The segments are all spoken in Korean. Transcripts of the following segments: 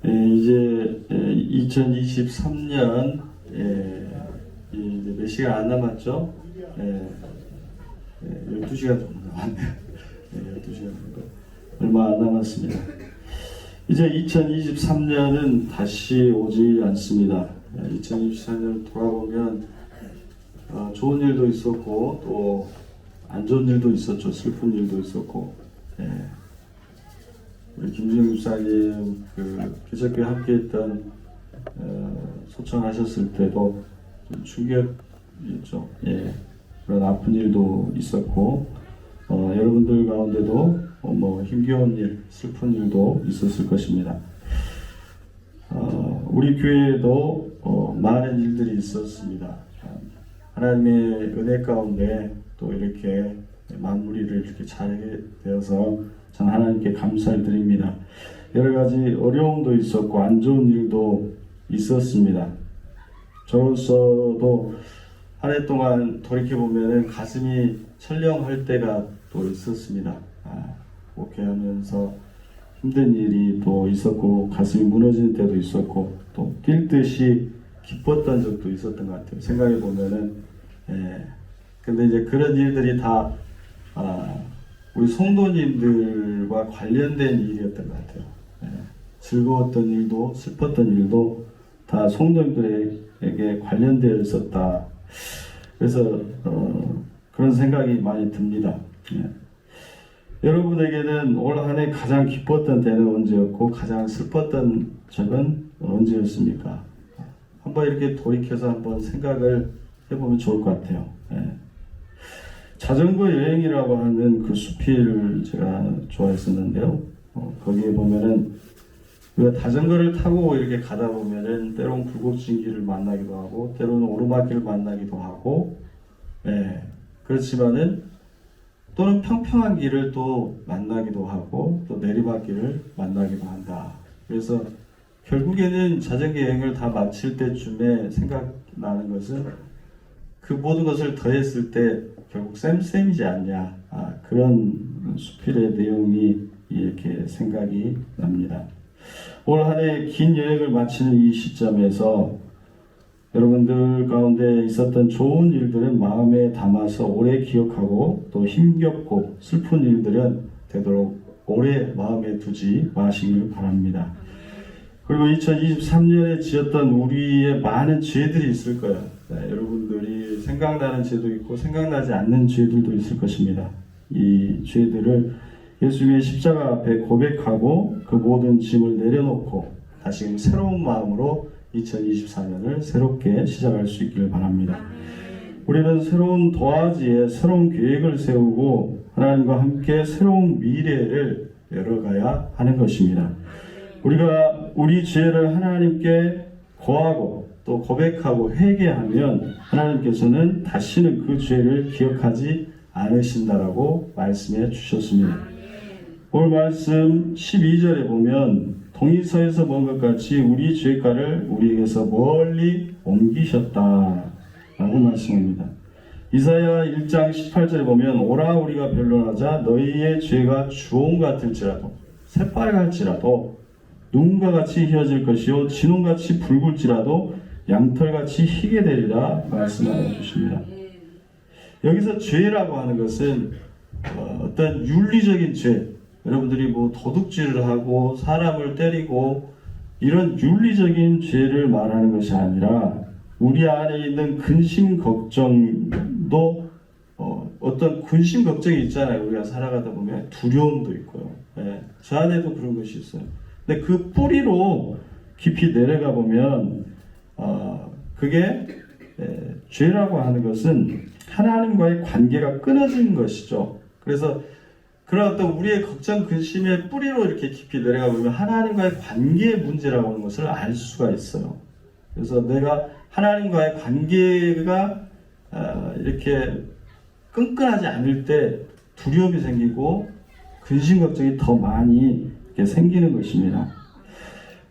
이제 2023년 이제 몇 시간 안 남았죠? 12시간 정도 남았네요. 12시간 정도 얼마 안 남았습니다. 이제 2023년은 다시 오지 않습니다. 2024년을 돌아보면 좋은 일도 있었고 또 안 좋은 일도 있었죠. 슬픈 일도 있었고. 우리 김주영 집사님 기적교회 함께했던 소천하셨을 때도 좀 충격이었죠. 그런 아픈 일도 있었고 여러분들 가운데도 뭐 힘겨운 일, 슬픈 일도 있었을 것입니다. 우리 교회에도 많은 일들이 있었습니다. 하나님의 은혜 가운데 또 이렇게 마무리를 이렇게 잘 되어서 참 하나님께 감사를 드립니다. 여러 가지 어려움도 있었고 안 좋은 일도 있었습니다. 저로서도 한 해 동안 돌이켜보면 가슴이 철렁할 때가 또 있었습니다. 목회하면서 힘든 일이 또 있었고 가슴이 무너지는 때도 있었고 또 뛸 듯이 기뻤던 적도 있었던 것 같아요. 생각해보면은 근데 이제 그런 일들이 다 우리 성도님들과 관련된 일이었던 것 같아요. 즐거웠던 일도 슬펐던 일도 다 성도님들에게 관련되어 있었다. 그래서 그런 생각이 많이 듭니다. 여러분에게는 올 한 해 가장 기뻤던 때는 언제였고 가장 슬펐던 적은 언제였습니까? 한번 이렇게 돌이켜서 한번 생각을 해보면 좋을 것 같아요. 자전거 여행이라고 하는 그 수필을 제가 좋아했었는데요. 거기에 보면은 우리가 자전거를 타고 이렇게 가다 보면은 때로는 굴곡진길을 만나기도 하고 때로는 오르막길을 만나기도 하고 그렇지만은 또는 평평한 길을 또 만나기도 하고 또 내리막길을 만나기도 한다. 그래서 결국에는 자전거 여행을 다 마칠 때쯤에 생각나는 것은 그 모든 것을 더했을 때 결국 쌤쌤이지 않냐. 그런 수필의 내용이 이렇게 생각이 납니다. 올 한 해 긴 여행을 마치는 이 시점에서 여러분들 가운데 있었던 좋은 일들은 마음에 담아서 오래 기억하고 또 힘겹고 슬픈 일들은 되도록 오래 마음에 두지 마시길 바랍니다. 그리고 2023년에 지었던 우리의 많은 죄들이 있을 거예요. 여러분들이 생각나는 죄도 있고 생각나지 않는 죄들도 있을 것입니다. 이 죄들을 예수님의 십자가 앞에 고백하고 그 모든 짐을 내려놓고 다시금 새로운 마음으로 2024년을 새롭게 시작할 수 있기를 바랍니다. 우리는 새로운 도화지에 새로운 계획을 세우고 하나님과 함께 새로운 미래를 열어가야 하는 것입니다. 우리가 우리 죄를 하나님께 고하고 또 고백하고 회개하면 하나님께서는 다시는 그 죄를 기억하지 않으신다라고 말씀해 주셨습니다. 오늘 말씀 12절에 보면 동이서에서 본 것 같이 우리 죄가를 우리에게서 멀리 옮기셨다라고 말씀합니다. 이사야 1장 18절에 보면 오라 우리가 변론하자 너희의 죄가 주홍 같을지라도 새빨갈지라도 눈과 같이 희어질 것이요 진홍같이 붉을지라도 양털같이 희게 되리라 말씀하여 주십니다. 여기서 죄라고 하는 것은 어떤 윤리적인 죄, 여러분들이 뭐 도둑질을 하고 사람을 때리고 이런 윤리적인 죄를 말하는 것이 아니라 우리 안에 있는 근심 걱정도 어떤 근심 걱정이 있잖아요. 우리가 살아가다 보면 두려움도 있고요. 저 안에도 그런 것이 있어요. 근데 그 뿌리로 깊이 내려가 보면 그게 죄라고 하는 것은 하나님과의 관계가 끊어진 것이죠. 그래서 그런 어떤 우리의 걱정 근심의 뿌리로 이렇게 깊이 내려가 보면 하나님과의 관계의 문제라고 하는 것을 알 수가 있어요. 그래서 내가 하나님과의 관계가 이렇게 끈끈하지 않을 때 두려움이 생기고 근심 걱정이 더 많이 이렇게 생기는 것입니다.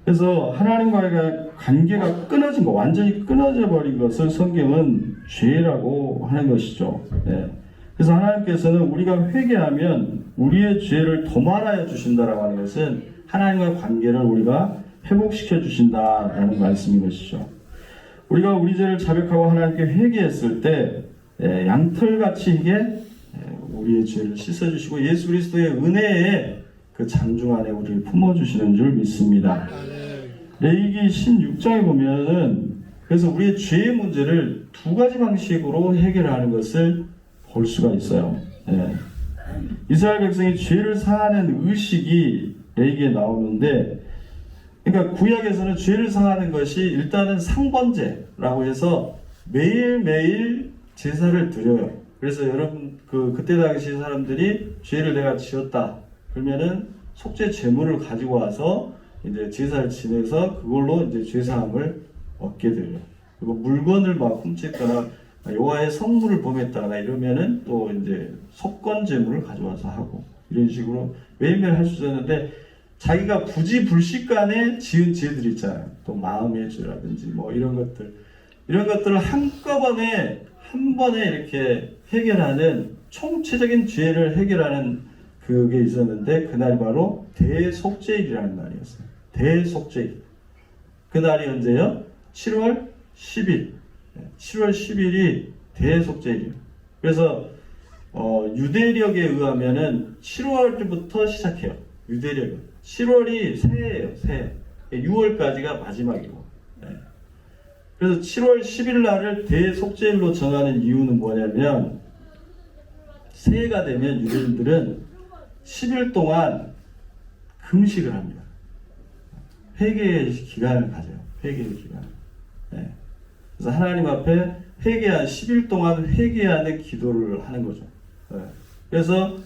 그래서 하나님과의 관계가 끊어진 거, 완전히 끊어져 버린 것을 성경은 죄라고 하는 것이죠. 그래서 하나님께서는 우리가 회개하면 우리의 죄를 도말하여 주신다라고 하는 것은 하나님과의 관계를 우리가 회복시켜 주신다라는 말씀인 것이죠. 우리가 우리 죄를 자백하고 하나님께 회개했을 때 양털같이 이게 우리의 죄를 씻어주시고 예수 그리스도의 은혜에 그 장중 안에 우리를 품어주시는 줄 믿습니다. 레위기 16장에 보면은 그래서 우리의 죄의 문제를 두 가지 방식으로 해결하는 것을 볼 수가 있어요. 이스라엘 백성이 죄를 사하는 의식이 레위기에 나오는데, 그러니까 구약에서는 죄를 사하는 것이 일단은 상번제라고 해서 매일매일 제사를 드려요. 그래서 여러분 그때 당시 사람들이 죄를 내가 지었다 그러면은 속죄 제물을 가지고 와서 이제 제사를 지내서 그걸로 이제 죄사함을 얻게 돼요. 그리고 물건을 막 훔쳤거나 여호와의 성물을 범했다거나 이러면은 또 이제 속건 제물을 가져와서 하고 이런 식으로 매일매일 할 수 있었는데, 자기가 부지불식간에 지은 죄들 있잖아요. 또 마음의 죄라든지 뭐 이런 것들을 한꺼번에 한 번에 이렇게 해결하는 총체적인 죄를 해결하는 그게 있었는데, 그날이 바로 대속죄일이라는 날이었어요. 대속죄일. 그날이 언제요? 7월 10일. 7월 10일이 대속죄일이에요. 그래서 유대력에 의하면은 7월부터 시작해요. 유대력은 7월이 새해예요. 새해. 6월까지가 마지막이고. 그래서 7월 10일 날을 대속죄일로 정하는 이유는 뭐냐면, 새해가 되면 유대인들은 10일 동안 금식을 합니다. 회개의 기간을 가져요. 회개의 기간. 그래서 하나님 앞에 회개한 10일 동안 회개하는 기도를 하는 거죠. 그래서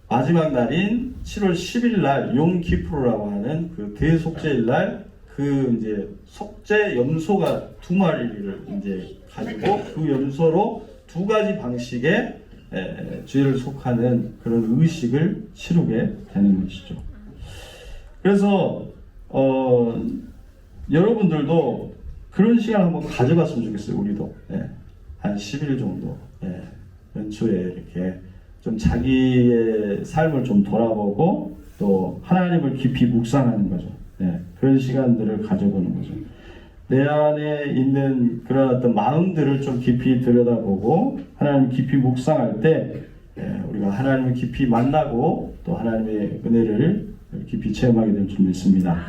마지막 날인 7월 10일 날 용키프로라고 하는 그 대속죄일 날 그 이제 속죄 염소가 2마리를 이제 가지고 그 염소로 2가지 방식의 죄를 속하는 그런 의식을 치르게 되는 것이죠. 그래서 여러분들도 그런 시간 한번 가져봤으면 좋겠어요. 우리도 한 10일 정도 연초에 이렇게 좀 자기의 삶을 좀 돌아보고 또 하나님을 깊이 묵상하는 거죠. 그런 시간들을 가져보는 거죠. 내 안에 있는 그런 어떤 마음들을 좀 깊이 들여다보고 하나님 깊이 묵상할 때 우리가 하나님을 깊이 만나고 또 하나님의 은혜를 깊이 체험하게 될 줄 믿습니다.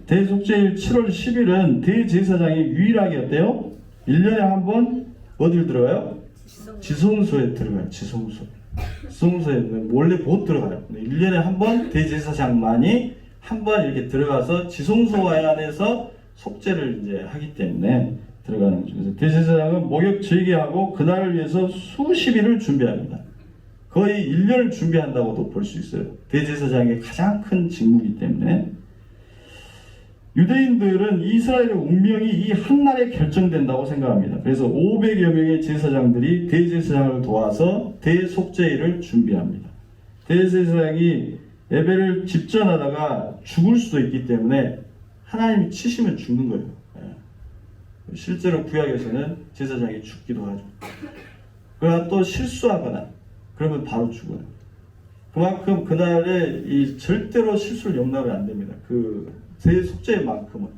대속죄일 7월 10일은 대제사장이 유일하게 어때요? 1년에 한 번 어딜 들어가요? 지성소에 들어가요. 지성소에 몰래 못 들어가요. 1년에 한 번 대제사장만이 한 번 이렇게 들어가서 지성소 안에서 속죄를 이제 하기 때문에 들어가는 거죠. 그래서 대제사장은 목욕 즐기하고 그날을 위해서 수십 일을 준비합니다. 거의 1년을 준비한다고도 볼 수 있어요. 대제사장의 가장 큰 직무이기 때문에. 유대인들은 이스라엘의 운명이 이 한날에 결정된다고 생각합니다. 그래서 500여 명의 제사장들이 대제사장을 도와서 대속죄일을 준비합니다. 대제사장이 예배를 집전하다가 죽을 수도 있기 때문에 하나님이 치시면 죽는 거예요. 실제로 구약에서는 제사장이 죽기도 하죠. 그러나 또 실수하거나 그러면 바로 죽어요. 그만큼 그날에 이 절대로 실수를 용납이 안 됩니다. 그 대속죄만큼은.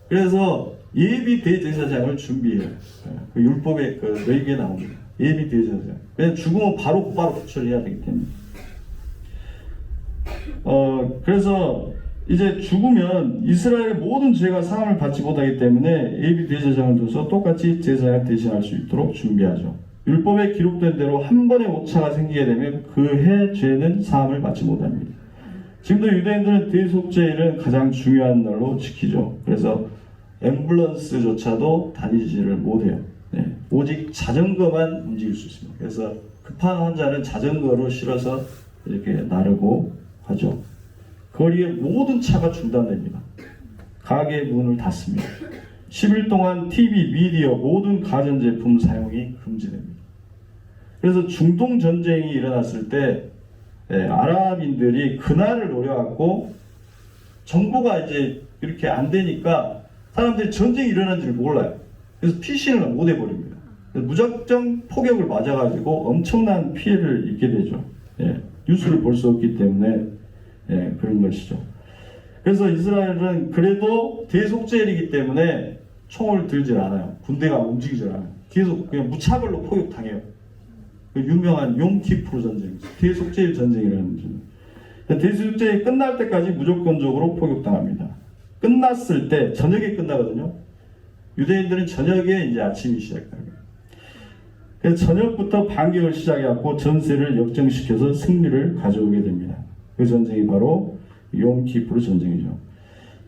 그래서 예비 대제사장을 준비해요. 그 율법의 그 레위기에 나옵니다. 예비 대제사장. 왜냐면 죽으면 바로 구출해야 되기 때문에. 그래서 이제 죽으면 이스라엘의 모든 죄가 사함을 받지 못하기 때문에 예비 대제사장을 둬서 똑같이 제사장을 대신할 수 있도록 준비하죠. 율법에 기록된 대로 한 번의 오차가 생기게 되면 그 해 죄는 사함을 받지 못합니다. 지금도 유대인들은 대속죄일은 가장 중요한 날로 지키죠. 그래서 앰뷸런스조차도 다니지를 못해요. 오직 자전거만 움직일 수 있습니다. 그래서 급한 환자는 자전거로 실어서 이렇게 나르고 하죠. 거리의 모든 차가 중단됩니다. 가게 문을 닫습니다. 10일 동안 TV, 미디어, 모든 가전제품 사용이 금지됩니다. 그래서 중동 전쟁이 일어났을 때 아랍인들이 그날을 노려갖고 정보가 이제 이렇게 안 되니까 사람들이 전쟁이 일어난 줄 몰라요. 그래서 피신을 못 해버립니다. 무작정 폭격을 맞아가지고 엄청난 피해를 입게 되죠. 뉴스를 볼 수 없기 때문에 그런 것이죠. 그래서 이스라엘은 그래도 대속죄이기 때문에 총을 들질 않아요. 군대가 움직이질 않아요. 계속 그냥 무차별로 포격당해요. 그 유명한 용키프르 전쟁, 대속죄일 전쟁이라는 전쟁. 대속죄일 끝날 때까지 무조건적으로 포격당합니다. 끝났을 때 저녁에 끝나거든요. 유대인들은 저녁에 이제 아침이 시작합니다. 그래서 저녁부터 반격을 시작해갖고 전세를 역전시켜서 승리를 가져오게 됩니다. 그 전쟁이 바로 용키프르 전쟁이죠.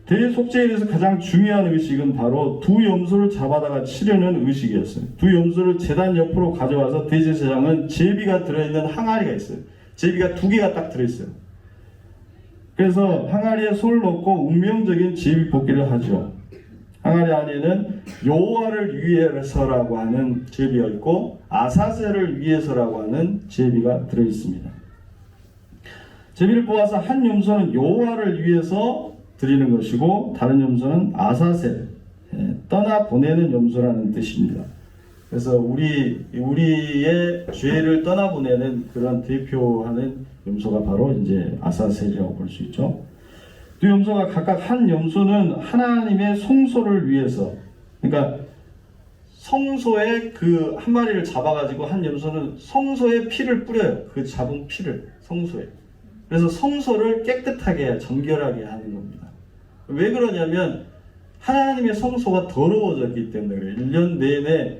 대속죄일에서 가장 중요한 의식은 바로 두 염소를 잡아다가 치려는 의식이었어요. 두 염소를 제단 옆으로 가져와서 대제사장은 제비가 들어있는 항아리가 있어요. 제비가 2개가 딱 들어있어요. 그래서 항아리에 손을 넣고 운명적인 제비 뽑기를 하죠. 항아리 안에는 여호와를 위해서라고 하는 제비가 있고 아사셀을 위해서라고 하는 제비가 들어있습니다. 제비를 뽑아서 한 염소는 여호와를 위해서 드리는 것이고 다른 염소는 아사셀, 떠나 보내는 염소라는 뜻입니다. 그래서 우리의 죄를 떠나 보내는 그런 대표하는 염소가 바로 이제 아사셀이라고 볼 수 있죠. 두 염소가 각각 한 염소는 하나님의 성소를 위해서, 그러니까 성소에 그 한 마리를 잡아가지고 한 염소는 성소에 피를 뿌려요. 그 잡은 피를 성소에. 그래서 성소를 깨끗하게 정결하게 하는 겁니다. 왜 그러냐면 하나님의 성소가 더러워졌기 때문에 그래요. 1년 내내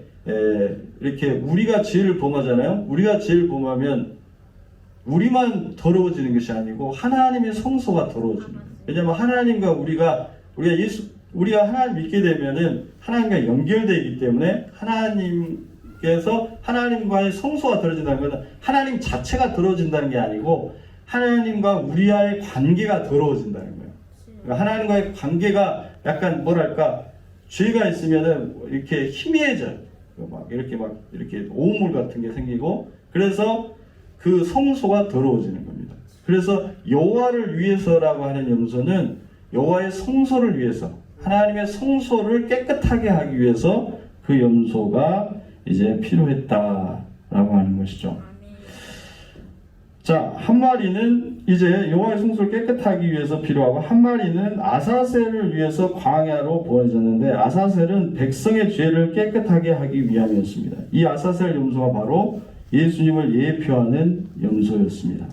이렇게 우리가 죄를 범하잖아요. 우리가 죄를 범하면 우리만 더러워지는 것이 아니고 하나님의 성소가 더러워지는 거예요. 왜냐하면 하나님과 우리가 하나님 믿게 되면은 하나님과 연결되기 때문에 하나님께서 하나님과의 성소가 더러워진다는 것은 하나님 자체가 더러워진다는 게 아니고 하나님과 우리와의 관계가 더러워진다는 거예요. 그러니까 하나님과의 관계가 약간 뭐랄까 죄가 있으면은 이렇게 희미해져요. 이렇게 오물 같은 게 생기고 그래서 그 성소가 더러워지는 겁니다. 그래서 여호와를 위해서라고 하는 염소는 여호와의 성소를 위해서 하나님의 성소를 깨끗하게 하기 위해서 그 염소가 이제 필요했다라고 하는 것이죠. 자, 한 마리는 이제 여호와의 성소를 깨끗하기 위해서 필요하고 한 마리는 아사셀을 위해서 광야로 보내졌는데 아사셀은 백성의 죄를 깨끗하게 하기 위함이었습니다. 이 아사셀 염소가 바로 예수님을 예표하는 염소였습니다.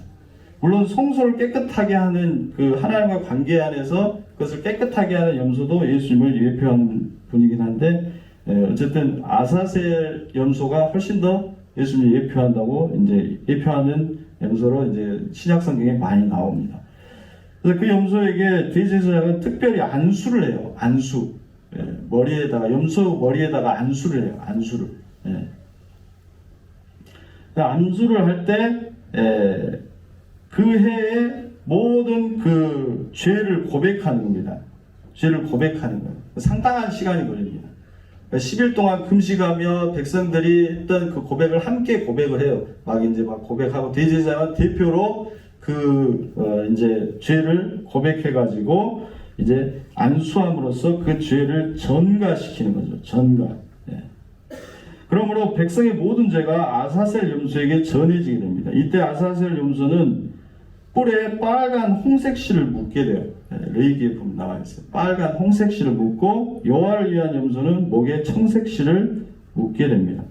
물론 성소를 깨끗하게 하는 그 하나님과 관계 안에서 그것을 깨끗하게 하는 염소도 예수님을 예표하는 분이긴 한데 어쨌든 아사셀 염소가 훨씬 더 예수님을 예표한다고 이제 예표하는 염소로 이제 신약 성경에 많이 나옵니다. 그래서 그 염소에게 대제사장은 특별히 안수를 해요. 안수. 머리에다가 염소 머리에다가 안수를 해요. 안수를. 안수를 할 때 그 해의 모든 그 죄를 고백하는 겁니다. 죄를 고백하는 거예요. 상당한 시간이 걸립니다. 10일 동안 금식하며 백성들이 했던 그 고백을 함께 고백을 해요. 이제 고백하고 대제사장은 대표로 이제 죄를 고백해가지고 이제 안수함으로써 그 죄를 전가시키는 거죠. 전가. 그러므로 백성의 모든 죄가 아사셀 염소에게 전해지게 됩니다. 이때 아사셀 염소는 뿔에 빨간 홍색 실을 묻게 돼요. 레위기에 보면 나와 있어요. 빨간 홍색 실을 묻고 여호와를 위한 염소는 목에 청색 실을 묻게 됩니다.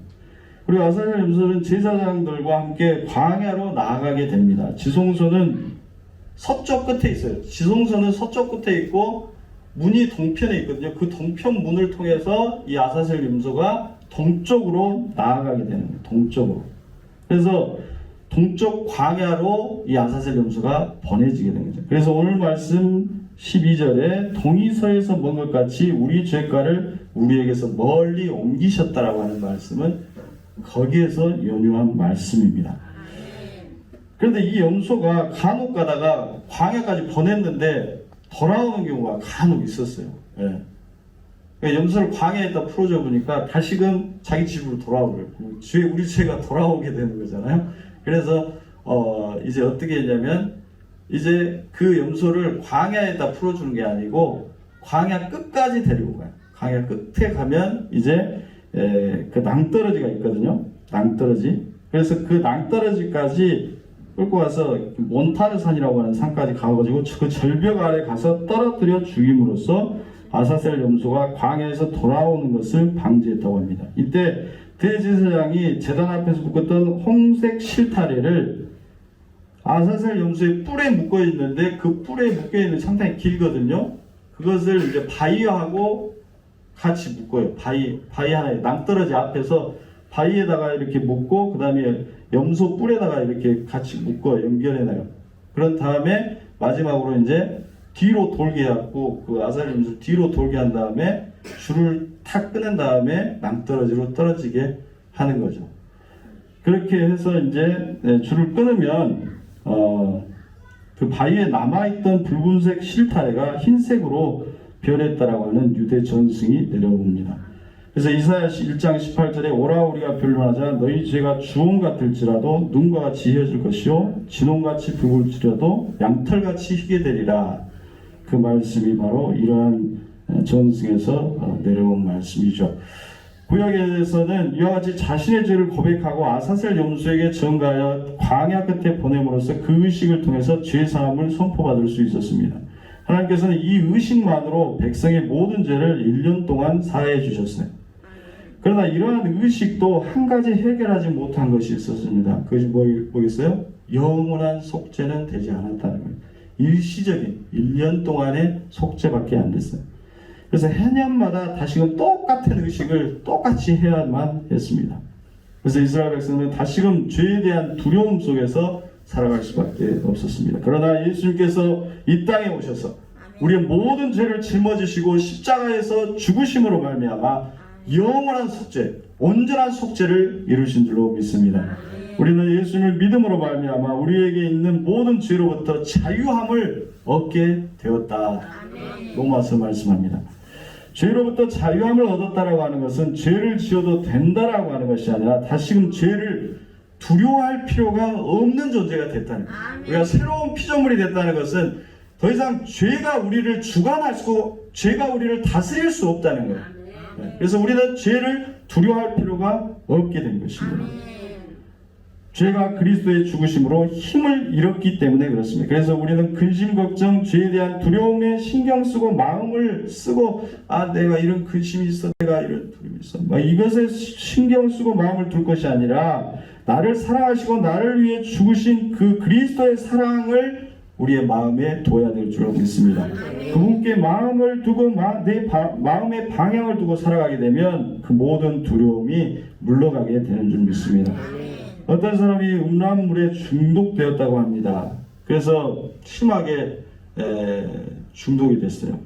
그리고 아사셀 염소는 제사장들과 함께 광야로 나아가게 됩니다. 지성소는 서쪽 끝에 있어요. 지성소는 서쪽 끝에 있고 문이 동편에 있거든요. 그 동편 문을 통해서 이 아사셀 염소가 동쪽으로 나아가게 되는 거예요. 동쪽으로. 그래서 동쪽 광야로 이 아사셀 염소가 보내지게 된 거죠. 그래서 오늘 말씀 12절에 동이서에서 먼 것 같이 우리 죄가를 우리에게서 멀리 옮기셨다라고 하는 말씀은 거기에서 연유한 말씀입니다. 그런데 이 염소가 간혹 가다가 광야까지 보냈는데 돌아오는 경우가 간혹 있었어요. 그러니까 염소를 광야에다 풀어줘 보니까 다시금 자기 집으로 돌아오고요. 우리 죄가 돌아오게 되는 거잖아요. 그래서 이제 어떻게 했냐면 이제 그 염소를 광야에다 풀어주는 게 아니고 광야 끝까지 데리고 가요. 광야 끝에 가면 이제 그 낭떠러지가 있거든요. 낭떠러지. 그래서 그 낭떠러지까지 끌고 가서 몬타르산이라고 하는 산까지 가가지고 그 절벽 아래 가서 떨어뜨려 죽임으로써 아사셀 염소가 광야에서 돌아오는 것을 방지했다고 합니다. 이때 대제사장이 제단 앞에서 묶었던 홍색 실타래를 아사셀 염소의 뿔에 묶어 있는데 그 뿔에 묶여 있는 상당히 길거든요. 그것을 이제 바위하고 같이 묶어요. 바위 하나에 낭떠러지 앞에서 바위에다가 이렇게 묶고 그 다음에 염소 뿔에다가 이렇게 같이 묶어 연결해놔요. 그런 다음에 마지막으로 이제 뒤로 돌게 해갖고 그 아사셀 염소를 뒤로 돌게 한 다음에 줄을 탁 끊은 다음에 낭떠러지로 떨어지게 하는 거죠. 그렇게 해서 이제 줄을 끊으면 그 바위에 남아있던 붉은색 실타래가 흰색으로 변했다라고 하는 유대 전승이 내려옵니다. 그래서 이사야시 1장 18절에 오라 우리가 변론하자 너희 죄가 주홍 같을지라도 눈과 같이 희어질 것이요 진홍같이 붉을지라도 양털같이 희게 되리라. 그 말씀이 바로 이러한 전승에서 내려온 말씀이죠. 구약에서는 이와 같이 자신의 죄를 고백하고 아사셀 염소에게 전가하여 광야 끝에 보냄으로써 그 의식을 통해서 죄사함을 선포받을 수 있었습니다. 하나님께서는 이 의식만으로 백성의 모든 죄를 1년 동안 사해 주셨어요. 그러나 이러한 의식도 한 가지 해결하지 못한 것이 있었습니다. 그것이 뭐겠어요? 영원한 속죄는 되지 않았다는 거예요. 일시적인 1년 동안의 속죄밖에 안 됐어요. 그래서 해년마다 다시금 똑같은 의식을 똑같이 해야만 했습니다. 그래서 이스라엘 백성은 다시금 죄에 대한 두려움 속에서 살아갈 수밖에 없었습니다. 그러나 예수님께서 이 땅에 오셔서 우리의 모든 죄를 짊어지시고 십자가에서 죽으심으로 말미암아 영원한 속죄, 온전한 속죄를 이루신 줄로 믿습니다. 우리는 예수님을 믿음으로 말미암아 우리에게 있는 모든 죄로부터 자유함을 얻게 되었다. 로마서 말씀합니다. 죄로부터 자유함을 얻었다라고 하는 것은 죄를 지어도 된다라고 하는 것이 아니라 다시금 죄를 두려워할 필요가 없는 존재가 됐다는 거예요. 우리가 새로운 피조물이 됐다는 것은 더 이상 죄가 우리를 주관할 수, 죄가 우리를 다스릴 수 없다는 거예요. 그래서 우리는 죄를 두려워할 필요가 없게 된 것입니다. 죄가 그리스도의 죽으심으로 힘을 잃었기 때문에 그렇습니다. 그래서 우리는 근심, 걱정, 죄에 대한 두려움에 신경 쓰고 마음을 쓰고 내가 이런 근심이 있어, 내가 이런 두려움이 있어, 이것에 신경 쓰고 마음을 둘 것이 아니라 나를 사랑하시고 나를 위해 죽으신 그 그리스도의 사랑을 우리의 마음에 둬야 될 줄 믿습니다. 그분께 마음을 두고 내 마음의 방향을 두고 살아가게 되면 그 모든 두려움이 물러가게 되는 줄 믿습니다. 어떤 사람이 음란물에 중독되었다고 합니다. 그래서 심하게 중독이 됐어요.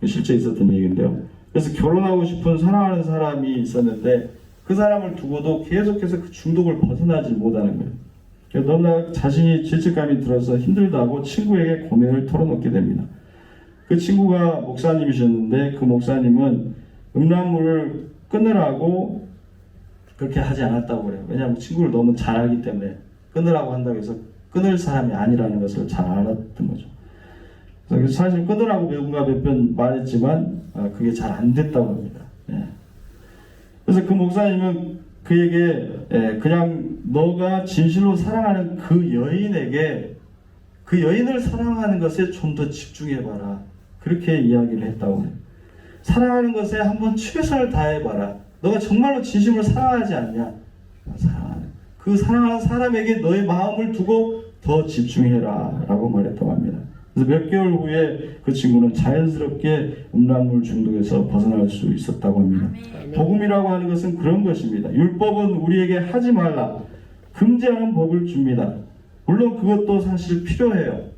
실제 있었던 얘기인데요. 그래서 결혼하고 싶은 사랑하는 사람이 있었는데 그 사람을 두고도 계속해서 그 중독을 벗어나지 못하는 거예요. 너무나 자신이 죄책감이 들어서 힘들다고 친구에게 고민을 털어놓게 됩니다. 그 친구가 목사님이셨는데 그 목사님은 음란물을 끊으라고 그렇게 하지 않았다고 그래요. 왜냐하면 친구를 너무 잘 알기 때문에 끊으라고 한다고 해서 끊을 사람이 아니라는 것을 잘 알았던 거죠. 그래서 사실 끊으라고 누군가 몇 번 말했지만 그게 잘 안 됐다고 합니다. 그래서 그 목사님은 그에게 그냥 너가 진실로 사랑하는 그 여인에게 그 여인을 사랑하는 것에 좀 더 집중해봐라. 그렇게 이야기를 했다고 해요. 사랑하는 것에 한번 최선을 다해봐라. 너가 정말로 진심으로 사랑하지 않냐? 그 사랑하는 사람에게 너의 마음을 두고 더 집중해라 라고 말했다고 합니다. 그래서 몇 개월 후에 그 친구는 자연스럽게 음란물 중독에서 벗어날 수 있었다고 합니다. 복음이라고 하는 것은 그런 것입니다. 율법은 우리에게 하지 말라, 금지하는 법을 줍니다. 물론 그것도 사실 필요해요.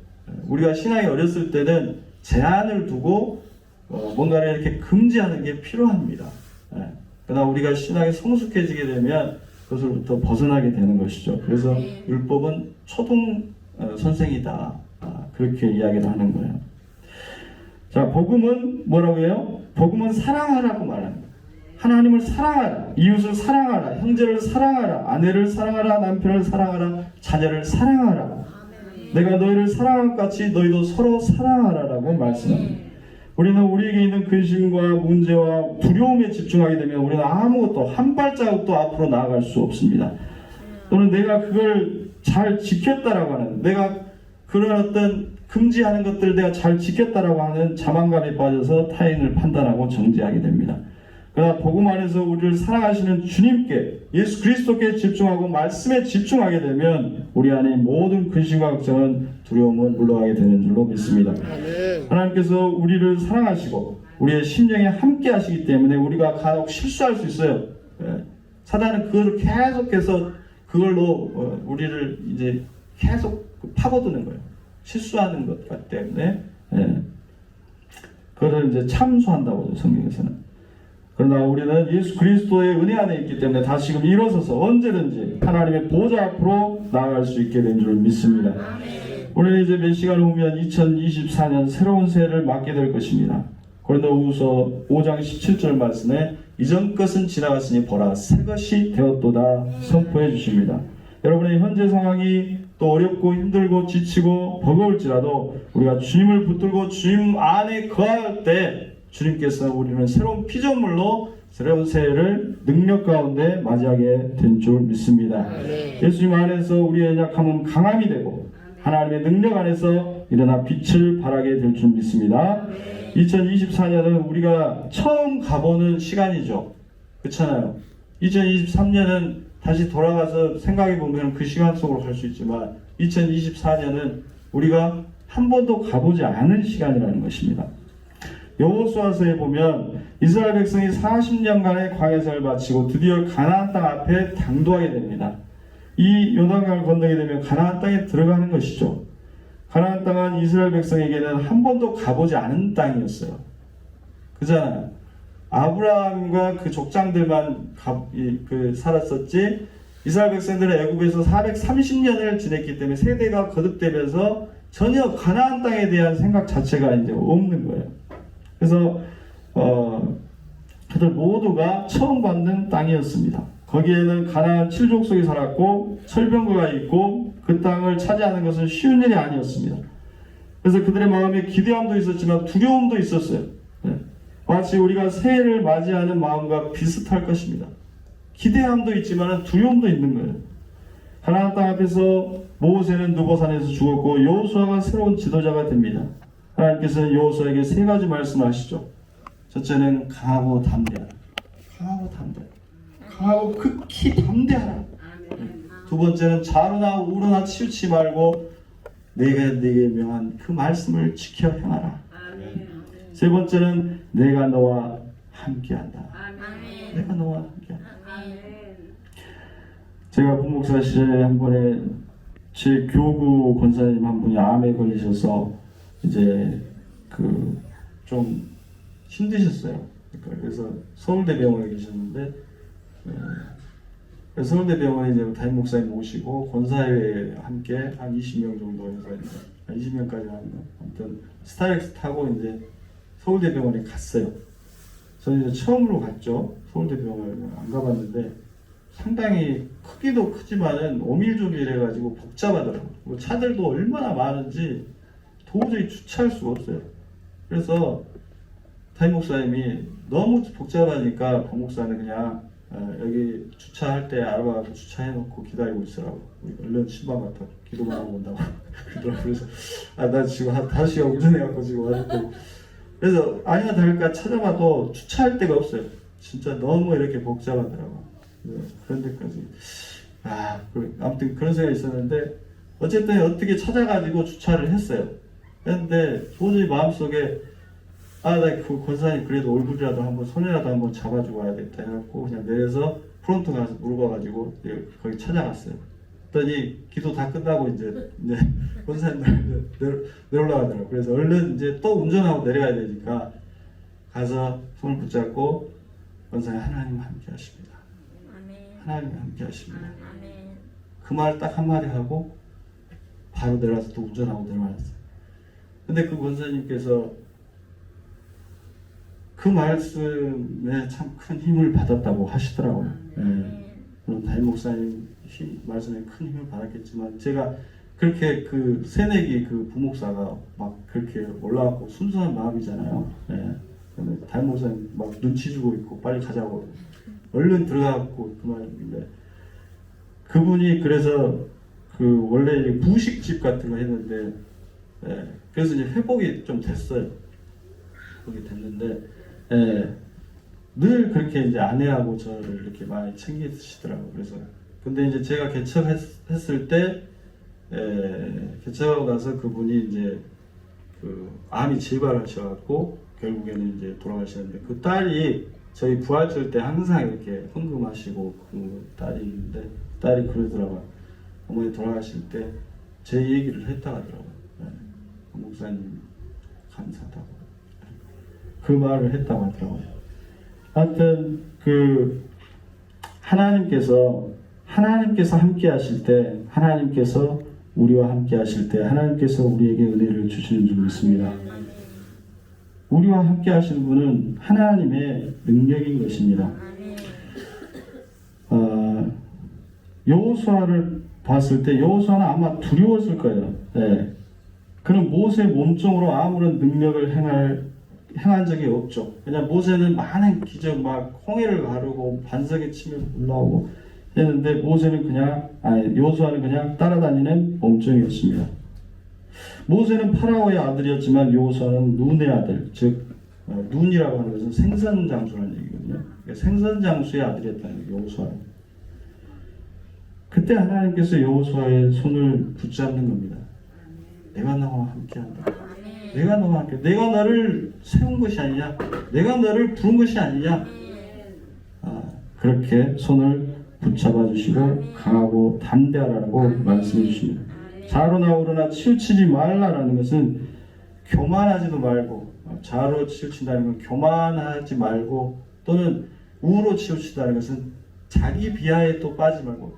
우리가 신앙이 어렸을 때는 제한을 두고 뭔가를 이렇게 금지하는 게 필요합니다. 그러나 우리가 신앙이 성숙해지게 되면 그것으로부터 벗어나게 되는 것이죠. 그래서 율법은 초등 선생이다. 그렇게 이야기를 하는 거예요. 자, 복음은 뭐라고 해요? 복음은 사랑하라고 말하는 거예요. 하나님을 사랑하라, 이웃을 사랑하라, 형제를 사랑하라, 아내를 사랑하라, 남편을 사랑하라, 자녀를 사랑하라. 내가 너희를 사랑한 것 같이 너희도 서로 사랑하라라고 말씀합니다. 우리는 우리에게 있는 근심과 문제와 두려움에 집중하게 되면 우리는 아무것도 한 발자국도 앞으로 나아갈 수 없습니다. 또는 내가 그걸 잘 지켰다라고 하는, 내가 그런 어떤 금지하는 것들 내가 잘 지켰다라고 하는 자만감에 빠져서 타인을 판단하고 정죄하게 됩니다. 그러나 복음 안에서 우리를 사랑하시는 주님께, 예수 그리스도께 집중하고 말씀에 집중하게 되면 우리 안에 모든 근심과 걱정은, 두려움은 물러가게 되는 줄로 믿습니다. 하나님께서 우리를 사랑하시고 우리의 심령에 함께 하시기 때문에 우리가 간혹 실수할 수 있어요. 사단은 그걸 계속해서 그걸로 우리를 이제 계속 파고드는 거예요. 실수하는 것 때문에 그걸 이제 참수한다고 하죠, 성경에서는. 그러나 우리는 예수 그리스도의 은혜 안에 있기 때문에 다시금 일어서서 언제든지 하나님의 보좌 앞으로 나아갈 수 있게 된 줄 믿습니다. 우리는 이제 몇 시간 후면 2024년 새로운 새해를 맞게 될 것입니다. 고린도후서 5장 17절 말씀에 이전 것은 지나갔으니 보라 새 것이 되었도다 선포해 주십니다. 여러분의 현재 상황이 또 어렵고 힘들고 지치고 버거울지라도 우리가 주님을 붙들고 주님 안에 거할 때 주님께서 우리는 새로운 피조물로 새로운 새해를 능력 가운데 맞이하게 된 줄 믿습니다. 예수님 안에서 우리의 약함은 강함이 되고 하나님의 능력 안에서 일어나 빛을 발하게 될 줄 믿습니다. 2024년은 우리가 처음 가보는 시간이죠. 그렇잖아요. 2023년은 다시 돌아가서 생각해보면 그 시간 속으로 갈 수 있지만 2024년은 우리가 한 번도 가보지 않은 시간이라는 것입니다. 여호수아서에 보면 이스라엘 백성이 40년간의 광야생을 마치고 드디어 가나안 땅 앞에 당도하게 됩니다. 이 요단강을 건너게 되면 가나안 땅에 들어가는 것이죠. 가나안 땅은 이스라엘 백성에게는 한 번도 가보지 않은 땅이었어요. 그잖아요. 아브라함과 그 족장들만 살았었지, 이스라엘 백성들은 애굽에서 430년을 지냈기 때문에 세대가 거듭되면서 전혀 가나안 땅에 대한 생각 자체가 이제 없는 거예요. 그래서 그들 모두가 처음 받는 땅이었습니다. 거기에는 가나안 7족속이 살았고 철병거가 있고 그 땅을 차지하는 것은 쉬운 일이 아니었습니다. 그래서 그들의 마음에 기대함도 있었지만 두려움도 있었어요. 마치 우리가 새해를 맞이하는 마음과 비슷할 것입니다. 기대함도 있지만 두려움도 있는 거예요. 가나안 땅 앞에서 모세는 느보산에서 죽었고 여호수아가 새로운 지도자가 됩니다. 하나님께서는 여호수아에게 세 가지 말씀하시죠. 첫째는 강하고 담대하라. 강하고 담대하라. 강하고 극히 담대하라. 두 번째는 좌로나 우로나 치우치 말고 내가 네게 명한 그 말씀을 지켜 행하라. 세 번째는 내가 너와 함께한다. 내가 너와 함께한다. 제가 부목사 시절에 한 번에 제 교구 권사님 한 분이 암에 걸리셔서 이제 좀 힘드셨어요. 그래서 서울대병원에 계셨는데 서울대병원에 이제 담임 목사님 모시고 권사회에 함께 한 20명 정도 해서 20명까지 아무튼 스타렉스 타고 이제 서울대병원에 갔어요. 저는 이제 처음으로 갔죠. 서울대병원에 안 가봤는데 상당히 크기도 크지만은 오밀조밀해가지고 복잡하더라고요. 차들도 얼마나 많은지 도저히 주차할 수가 없어요. 그래서 담임 목사님이 너무 복잡하니까 박 목사는 그냥 여기 주차할 때 알아봐서 주차해놓고 기다리고 있으라고. 얼른 신방 갔다 기도만 하고 온다고 그러더라고요. 그래서 나 지금 한 5시간 운전해갖고 지금 왔는데, 그래서 아니나 다를까 찾아봐도 주차할 데가 없어요. 진짜 너무 이렇게 복잡하더라고요. 그런 데까지 아무튼 그런 생각이 있었는데 어쨌든 어떻게 찾아가지고 주차를 했어요. 했는데 도저히 마음속에 나 그 권사님 그래도 얼굴이라도 한번 손이라도 한번 잡아주고 와야겠다 해갖고 그냥 내려서 프론트 가서 물어봐가지고 거기 찾아갔어요. 그랬더니 기도 다 끝나고 이제 권사님들 내려올라가더라고요. 그래서 얼른 이제 또 운전하고 내려가야 되니까 가서 손을 붙잡고 권사님 하나님 함께 하십니다. 하나님 함께 하십니다. 그 말 딱 한마디 하고 바로 내려와서 또 운전하고 내려왔어요. 근데 그 권사님께서 그 말씀에 참 큰 힘을 받았다고 하시더라고요. 물론 담임 목사님 말씀에 큰 힘을 받았겠지만 제가 그렇게 그 새내기 그 부목사가 막 그렇게 올라왔고 순수한 마음이잖아요. 담임 목사님 막 눈치 주고 있고 빨리 가자고 얼른 들어가고 그 말인데 그분이 그래서 그 원래 부식집 같은 거 했는데 그래서 이제 회복이 좀 됐어요. 회복이 됐는데 늘 그렇게 이제 아내하고 저를 이렇게 많이 챙기시더라고요. 그래서 근데 이제 제가 개척했을 때 개척하고 나서 그분이 이제 그 암이 재발하셔갖고 결국에는 이제 돌아가셨는데 그 딸이 저희 부활절 때 항상 이렇게 헌금하시고 그 딸이 있는데 딸이 그러더라고요. 어머니 돌아가실 때 제 얘기를 했다 하더라고요. 목사님 감사하다고 그 말을 했다고 하더라고요. 하여튼 그 하나님께서 함께 하실 때, 하나님께서 우리와 함께 하실 때 하나님께서 우리에게 은혜를 주시는 줄 믿습니다. 우리와 함께 하시는 분은 하나님의 능력인 것입니다. 여호수아를 봤을 때 여호수아는 아마 두려웠을 거예요. 그는 모세 몸종으로 아무런 능력을 행한 적이 없죠. 왜냐하면 모세는 많은 기적, 막 홍해를 가르고 반석에 치며 올라오고 했는데 여호수아는 그냥 따라다니는 몸종이었습니다. 모세는 파라오의 아들이었지만 여호수아는 눈의 아들, 즉 눈이라고 하는 것은 생선장수라는 얘기거든요. 그러니까 생선장수의 아들이었다는 거예요. 여호수아는. 그때 하나님께서 여호수아의 손을 붙잡는 겁니다. 내가 너와 함께한다. 내가 너와 함께. 내가 너를 세운 것이 아니냐. 내가 너를 부른 것이 아니냐. 그렇게 손을 붙잡아 주시고 강하고 담대하라고 말씀해 주십니다. 자로나 우로나 치우치지 말라라는 것은 교만하지도 말고, 자로 치우친다는 건 교만하지 말고, 또는 우로 치우치다는 것은 자기 비하에 또 빠지지 말고,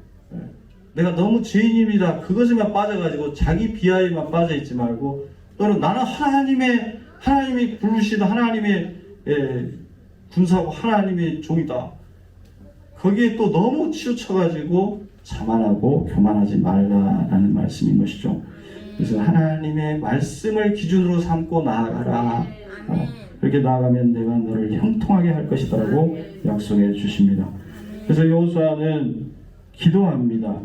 내가 너무 죄인입니다. 그것에만 빠져가지고 자기 비하에만 빠져있지 말고, 또는 나는 하나님이 부르시다 하나님의 군사고 하나님의 종이다. 거기에 또 너무 치우쳐가지고 자만하고 교만하지 말라라는 말씀인 것이죠. 그래서 하나님의 말씀을 기준으로 삼고 나아가라. 그렇게 나아가면 내가 너를 형통하게 할 것이다라고 약속해 주십니다. 그래서 여호수아는 기도합니다.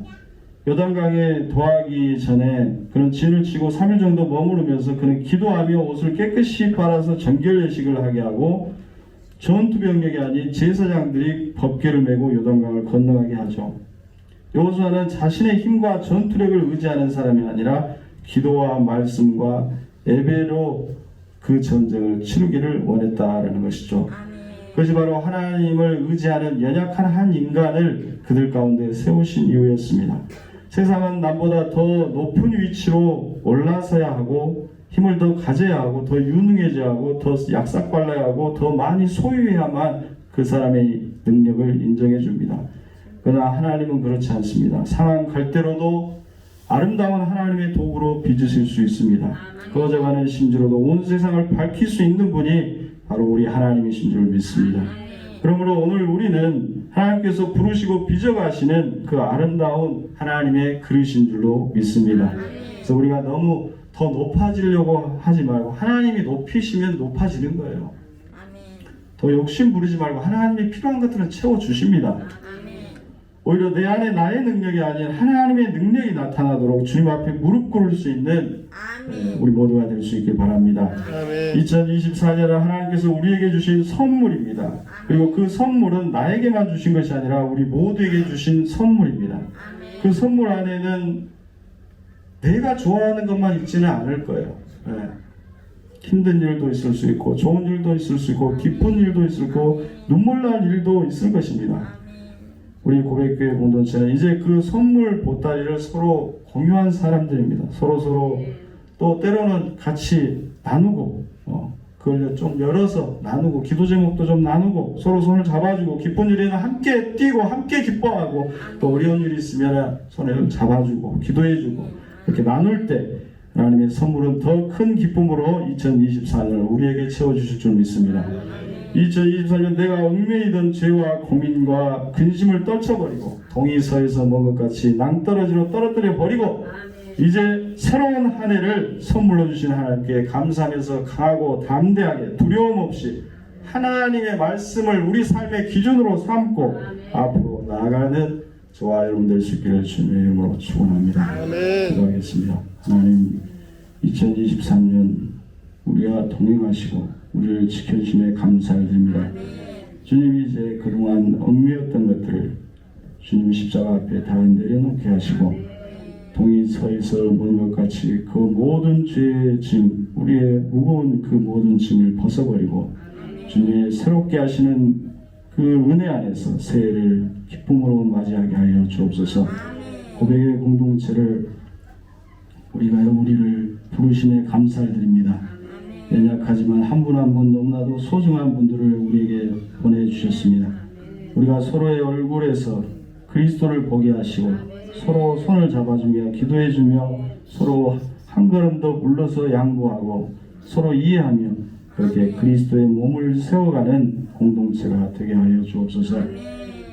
요단강에 도하기 전에 그는 진을 치고 3일 정도 머무르면서 그는 기도하며 옷을 깨끗이 빨아서 정결 예식을 하게 하고 전투 병력이 아닌 제사장들이 법궤를 메고 요단강을 건너가게 하죠. 여호수아는 자신의 힘과 전투력을 의지하는 사람이 아니라 기도와 말씀과 예배로 그 전쟁을 치르기를 원했다라는 것이죠. 그것이 바로 하나님을 의지하는 연약한 한 인간을 그들 가운데 세우신 이유였습니다. 세상은 남보다 더 높은 위치로 올라서야 하고 힘을 더 가져야 하고 더 유능해져야 하고 더 약삭발라야 하고 더 많이 소유해야만 그 사람의 능력을 인정해 줍니다. 그러나 하나님은 그렇지 않습니다. 상한 갈대로도 아름다운 하나님의 도구로 빚으실 수 있습니다. 꺼져가는 심지로도 온 세상을 밝힐 수 있는 분이 바로 우리 하나님이신 줄 믿습니다. 그러므로 오늘 우리는 하나님께서 부르시고 빚어가시는 그 아름다운 하나님의 그릇인 줄로 믿습니다. 그래서 우리가 너무 더 높아지려고 하지 말고 하나님이 높이시면 높아지는 거예요. 더 욕심 부리지 말고 하나님이 필요한 것들은 채워주십니다. 오히려 내 안에 나의 능력이 아닌 하나님의 능력이 나타나도록 주님 앞에 무릎 꿇을 수 있는 우리 모두가 될 수 있길 바랍니다. 2024년은 하나님께서 우리에게 주신 선물입니다. 그리고 그 선물은 나에게만 주신 것이 아니라 우리 모두에게 주신 선물입니다. 그 선물 안에는 내가 좋아하는 것만 있지는 않을 거예요. 힘든 일도 있을 수 있고 좋은 일도 있을 수 있고 기쁜 일도 있을 거고 눈물 날 일도 있을 것입니다. 우리 고백교회 공동체는 이제 그 선물 보따리를 서로 공유한 사람들입니다. 서로 또 때로는 같이 나누고 그걸 좀 열어서 나누고 기도 제목도 좀 나누고 서로 손을 잡아주고 기쁜 일에는 함께 뛰고 함께 기뻐하고 또 어려운 일이 있으면 손을 잡아주고 기도해주고 이렇게 나눌 때 하나님의 선물은 더 큰 기쁨으로 2024년을 우리에게 채워주실 줄 믿습니다. 2024년 내가 얽매이던 죄와 고민과 근심을 떨쳐버리고 동이 서에서 먹은 것 같이 낭떠러지로 떨어뜨려 버리고 이제 새로운 한 해를 선물로 주신 하나님께 감사하면서 강하고 담대하게 두려움 없이 하나님의 말씀을 우리 삶의 기준으로 삼고 앞으로 나아가는 저와 여러분들 수 있기를 주님의 이름으로 축원합니다. 기도하겠습니다. 하나님, 2023년 우리와 동행하시고 우리를 지켜주심에 감사를 드립니다. 주님이 이제 그동안 얽매였던 것들을 주님 십자가 앞에 다 내려놓게 하시고 동이 서에서 모는 것 같이 그 모든 죄의 짐, 우리의 무거운 그 모든 짐을 벗어버리고 주님의 새롭게 하시는 그 은혜 안에서 새해를 기쁨으로 맞이하게 하여 주옵소서. 고백의 공동체를 우리를 부르심에 감사를 드립니다. 연약하지만 한 분 한 분 너무나도 소중한 분들을 우리에게 보내주셨습니다. 우리가 서로의 얼굴에서 그리스도를 보게 하시고 서로 손을 잡아주며 기도해주며 서로 한 걸음 더 물러서 양보하고 서로 이해하며 그렇게 그리스도의 몸을 세워가는 공동체가 되게 하여 주옵소서.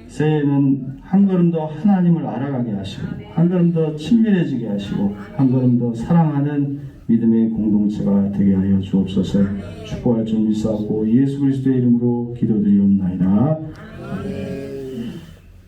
새해에는 한 걸음 더 하나님을 알아가게 하시고 한 걸음 더 친밀해지게 하시고 한 걸음 더 사랑하는 믿음의 공동체가 되게 하여 주옵소서. 축복할 줄 믿사오고 예수 그리스도의 이름으로 기도드리옵나이다.